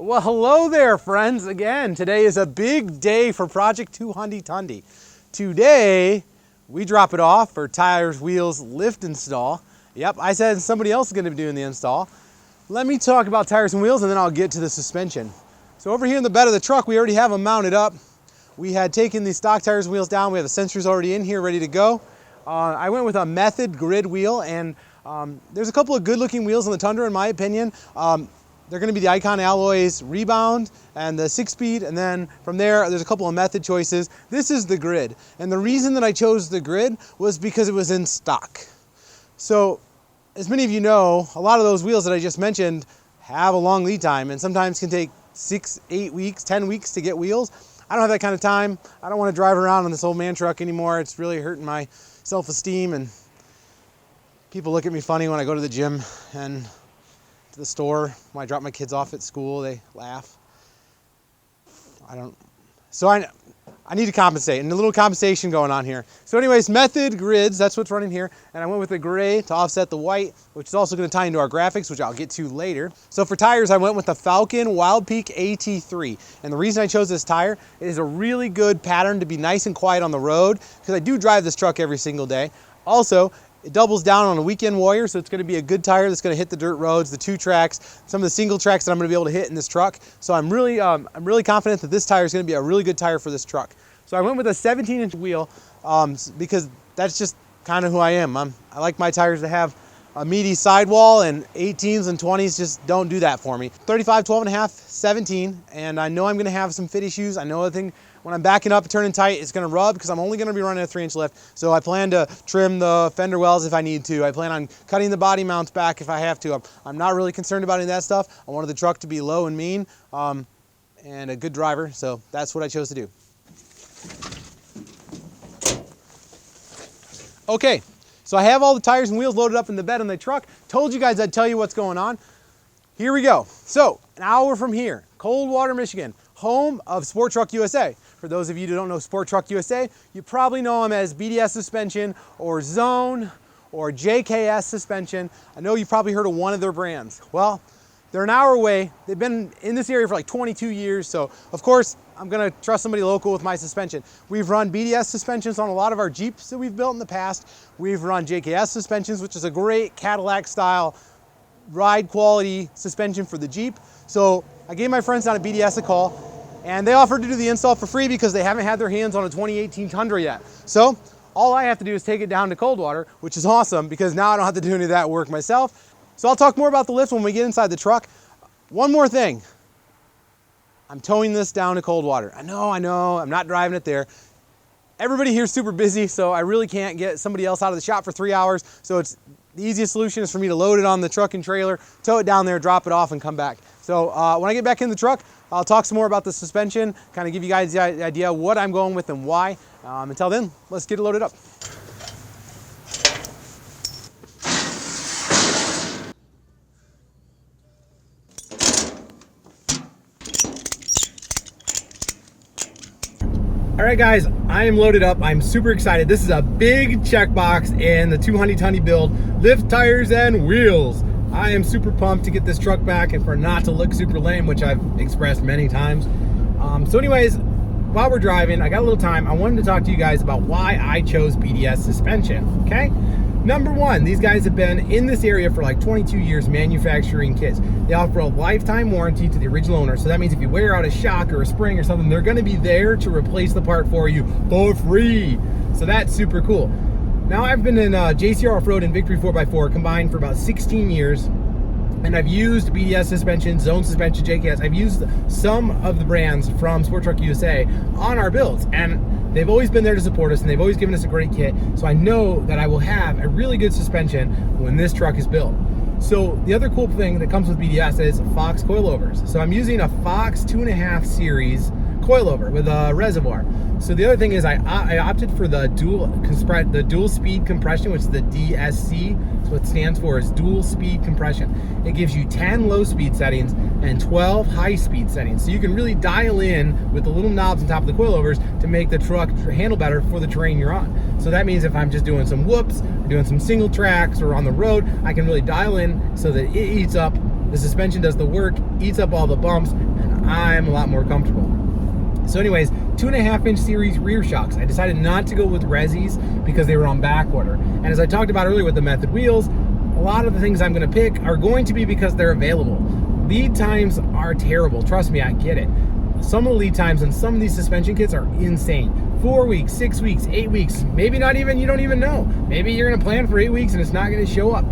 Well, hello there, friends. Again, today is a big day for Project 200. Today, we drop it off for tires, wheels, lift install. Yep, I said somebody else is going to be doing the install. Let me talk about tires and wheels, and then I'll get to the suspension. So over here in the bed of the truck, we already have them mounted up. We had taken the stock tires and wheels down. We have the sensors already in here, ready to go. I went with a Method grid wheel, and there's a couple of good-looking wheels on the Tundra, in my opinion. They're going to be the Icon Alloys Rebound and the 6-speed, and then from there's a couple of Method choices. This is the grid, and the reason that I chose the grid was because it was in stock. So, as many of you know, a lot of those wheels that I just mentioned have a long lead time, and sometimes can take 6, 8 weeks, 10 weeks to get wheels. I don't have that kind of time. I don't want to drive around on this old man truck anymore. It's really hurting my self-esteem, and people look at me funny when I go to the gym and to the store. When I drop my kids off at school, they laugh. So I need to compensate, and a little compensation going on here. So anyways, Method grids, that's what's running here. And I went with the gray to offset the white, which is also going to tie into our graphics, which I'll get to later. So for tires, I went with the Falken Wild Peak AT3. And the reason I chose this tire is a really good pattern to be nice and quiet on the road, because I do drive this truck every single day. Also, it doubles down on a weekend warrior, so it's going to be a good tire that's going to hit the dirt roads, the 2 tracks, some of the single tracks that I'm going to be able to hit in this truck. So I'm really confident that this tire is going to be a really good tire for this truck. So I went with a 17-inch wheel because that's just kind of who I am. I like my tires to have a meaty sidewall, and 18s and 20s just don't do that for me. 35, 12.5, 17, and I know I'm going to have some fit issues. I know when I'm backing up and turning tight, it's going to rub because I'm only going to be running a 3-inch lift. So I plan to trim the fender wells if I need to. I plan on cutting the body mounts back if I have to. I'm not really concerned about any of that stuff. I wanted the truck to be low and mean and a good driver, so that's what I chose to do. Okay, so I have all the tires and wheels loaded up in the bed on the truck. Told you guys I'd tell you what's going on. Here we go. So, an hour from here, Coldwater, Michigan, home of Sport Truck USA. For those of you who don't know Sport Truck USA, you probably know them as BDS Suspension or Zone or JKS Suspension. I know you've probably heard of one of their brands. Well, they're an hour away. They've been in this area for like 22 years, so of course, I'm gonna trust somebody local with my suspension. We've run BDS suspensions on a lot of our Jeeps that we've built in the past. We've run JKS suspensions, which is a great Cadillac style ride quality suspension for the Jeep. So I gave my friends down at BDS a call, and they offered to do the install for free because they haven't had their hands on a 2018 Tundra yet. So all I have to do is take it down to Coldwater, which is awesome because now I don't have to do any of that work myself. So I'll talk more about the lift when we get inside the truck. One more thing. I'm towing this down to Coldwater. I know, I'm not driving it there. Everybody here's super busy, so I really can't get somebody else out of the shop for 3 hours. So the easiest solution is for me to load it on the truck and trailer, tow it down there, drop it off, and come back. So when I get back in the truck, I'll talk some more about the suspension, kind of give you guys the idea what I'm going with and why. Until then, let's get it loaded up. All right, guys, I am loaded up. I'm super excited. This is a big checkbox in the 200 build, lift, tires, and wheels. I am super pumped to get this truck back and for not to look super lame, which I've expressed many times. So anyways, while we're driving, I got a little time. I wanted to talk to you guys about why I chose BDS suspension, okay? Number one, these guys have been in this area for like 22 years manufacturing kits. They offer a lifetime warranty to the original owner. So that means if you wear out a shock or a spring or something, they're gonna be there to replace the part for you for free. So that's super cool. Now I've been in JCR Off-Road and Victory 4x4 combined for about 16 years. And I've used BDS suspension, Zone suspension, JKS. I've used some of the brands from Sport Truck USA on our builds. And they've always been there to support us, and they've always given us a great kit. So I know that I will have a really good suspension when this truck is built. So the other cool thing that comes with BDS is Fox coilovers. So I'm using a Fox 2.5 series coilover with a reservoir. So the other thing is I opted for the dual speed compression, which is the DSC. So what it stands for is dual speed compression. It gives you 10 low speed settings and 12 high speed settings. So you can really dial in with the little knobs on top of the coilovers to make the truck handle better for the terrain you're on. So that means if I'm just doing some whoops, or doing some single tracks or on the road, I can really dial in so that it eats up The suspension does the work, eats up all the bumps, and I'm a lot more comfortable. So anyways, 2.5-inch series rear shocks. I decided not to go with Resis because they were on back order. And as I talked about earlier with the Method wheels, a lot of the things I'm gonna pick are going to be because they're available. Lead times are terrible, trust me, I get it. Some of the lead times on some of these suspension kits are insane. 4 weeks, 6 weeks, 8 weeks, maybe not even, you don't even know. Maybe you're gonna plan for 8 weeks and it's not gonna show up.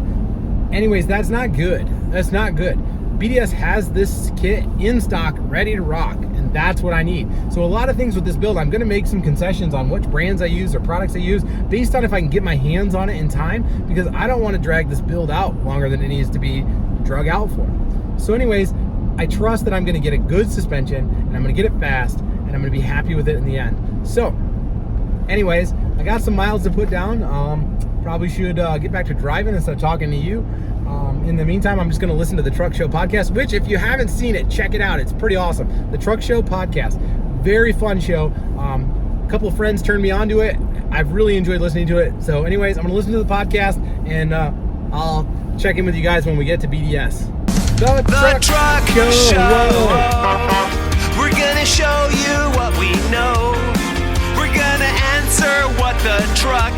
Anyways, that's not good. That's not good. BDS has this kit in stock, ready to rock, and that's what I need. So a lot of things with this build, I'm gonna make some concessions on which brands I use or products I use based on if I can get my hands on it in time, because I don't wanna drag this build out longer than it needs to be drug out for. So anyways, I trust that I'm gonna get a good suspension, and I'm gonna get it fast, and I'm gonna be happy with it in the end. So anyways, I got some miles to put down. Probably should get back to driving instead of talking to you. In the meantime, I'm just gonna listen to the Truck Show podcast, which if you haven't seen it, check it out. It's pretty awesome. The Truck Show podcast, very fun show. A couple of friends turned me on to it. I've really enjoyed listening to it. So anyways, I'm gonna listen to the podcast, and I'll check in with you guys when we get to BDS. The Truck Show. We're gonna show you what we know. We're gonna answer what the truck,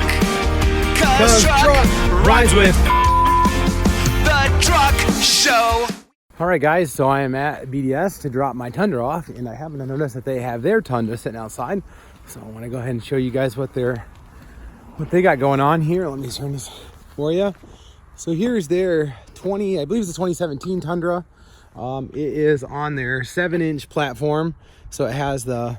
'cause truck rhymes with the Truck Show. All right, guys, so I am at BDS to drop my Tundra off, and I happen to notice that they have their Tundra sitting outside. So I want to go ahead and show you guys what they got going on here. Let me turn this for you. So here's their I believe it's a 2017 Tundra. It is on their 7-inch platform, so it has the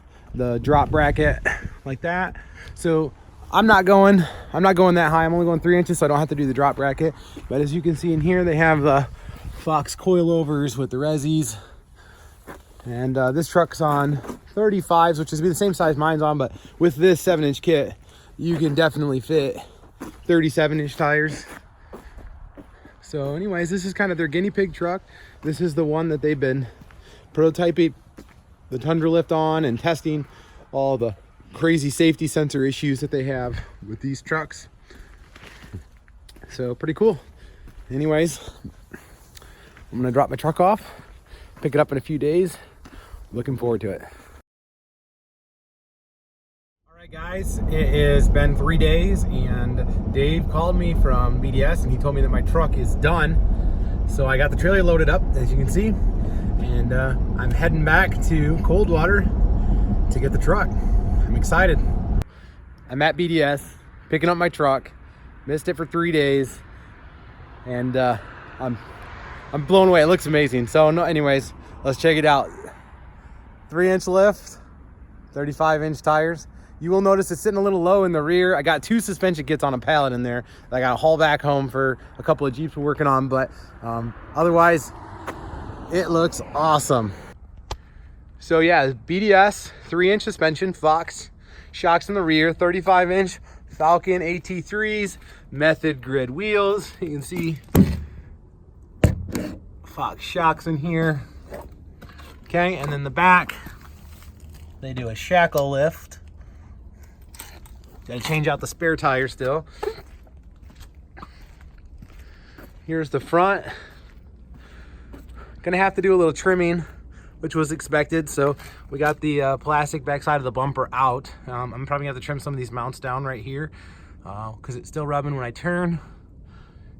drop bracket like that. So I'm not going that high. I'm only going 3 inches, so I don't have to do the drop bracket. But as you can see in here, they have the Fox coilovers with the Resis. And this truck's on 35's, which is the same size mine's on, but with this 7-inch kit, you can definitely fit 37-inch tires. So anyways, this is kind of their guinea pig truck. This is the one that they've been prototyping the Tundra lift on and testing all the crazy safety sensor issues that they have with these trucks. So pretty cool. Anyways, I'm gonna drop my truck off, pick it up in a few days. Looking forward to it. All right, guys, it has been 3 days, and Dave called me from BDS and he told me that my truck is done. So I got the trailer loaded up, as you can see, and I'm heading back to Coldwater to get the truck. I'm excited. I'm at BDS, picking up my truck. Missed it for 3 days, and I'm blown away. It looks amazing. So no, anyways, let's check it out. 3-inch lift, 35-inch tires. You will notice it's sitting a little low in the rear. I got 2 suspension kits on a pallet in there that I got to haul back home for a couple of Jeeps we're working on, but otherwise, it looks awesome. So yeah, BDS 3-inch suspension, Fox shocks in the rear, 35-inch Falken AT3s, Method grid wheels. You can see Fox shocks in here. Okay, and then the back, they do a shackle lift. Got to change out the spare tire still. Here's the front. Gonna have to do a little trimming, which was expected. So we got the plastic backside of the bumper out. I'm probably gonna have to trim some of these mounts down right here because it's still rubbing when I turn.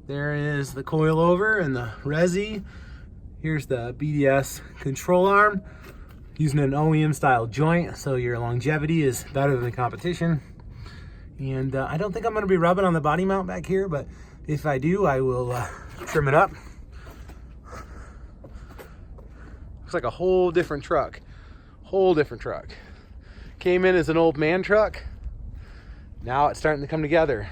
There is the coilover and the Resi. Here's the BDS control arm using an OEM style joint, so your longevity is better than the competition. And I don't think I'm gonna be rubbing on the body mount back here, but if I do, I will trim it up. Looks like a whole different truck. Came in as an old man truck. Now it's starting to come together.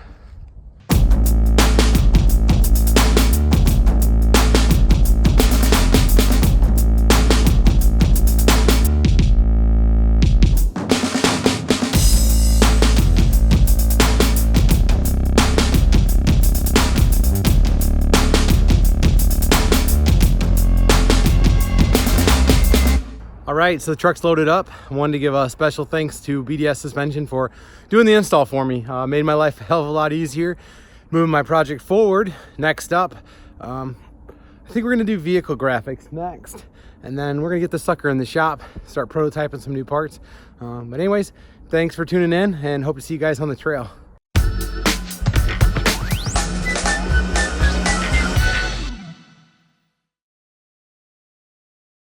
All right, so the truck's loaded up. I wanted to give a special thanks to BDS Suspension for doing the install for me. Made my life a hell of a lot easier, moving my project forward. Next up, I I think we're gonna do vehicle graphics next. And then we're gonna get the sucker in the shop, start prototyping some new parts. But anyways, thanks for tuning in and hope to see you guys on the trail.